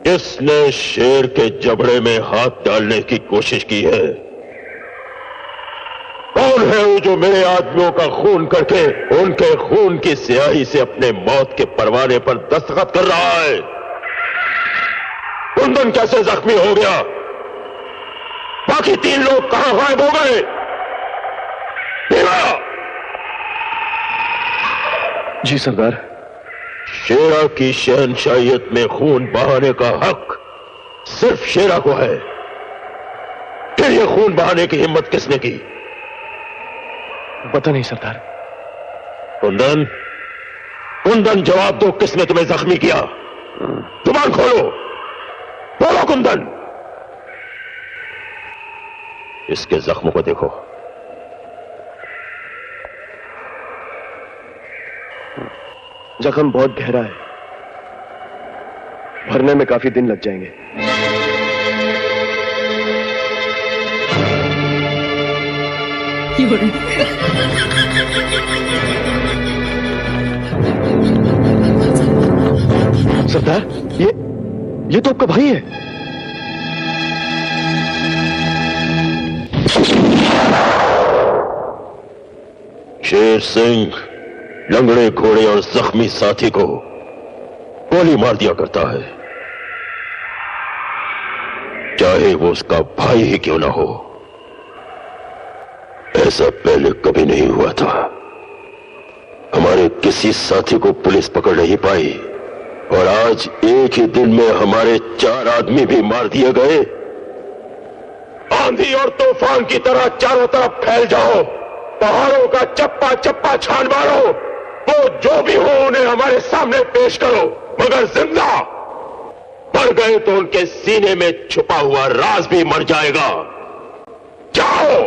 इसने शेर के जबड़े में हाथ डालने की कोशिश की है। कौन है वो जो मेरे आदमियों का खून करके उनके खून की स्याही से अपने मौत के परवाने पर दस्तखत कर रहा है? कुंदन कैसे जख्मी हो गया? बाकी 3 लोग कहां गायब हो गए? जी सरदार। शेरा की शहनशाहियत में खून बहाने का हक सिर्फ शेरा को है। फिर यह खून बहाने की हिम्मत किसने की? पता नहीं सरदार। कुंदन, कुंदन जवाब दो, किसने तुम्हें जख्मी किया? जुबान खोलो, बोलो कुंदन। इसके जख्मों को देखो। जख्म बहुत गहरा है, भरने में काफी दिन लग जाएंगे। सरदार, ये तो आपका भाई है। शेर सिंह लंगड़े घोड़े और जख्मी साथी को गोली मार दिया करता है, चाहे वो उसका भाई ही क्यों ना हो। ऐसा पहले कभी नहीं हुआ था। हमारे किसी साथी को पुलिस पकड़ नहीं पाई और आज एक ही दिन में हमारे 4 आदमी भी मार दिए गए। आंधी और तूफान की तरह चारों तरफ फैल जाओ, पहाड़ों का चप्पा चप्पा छान मारो, वो जो भी हो उन्हें हमारे सामने पेश करो, मगर जिंदा। मर गए तो उनके सीने में छुपा हुआ राज भी मर जाएगा। जाओ।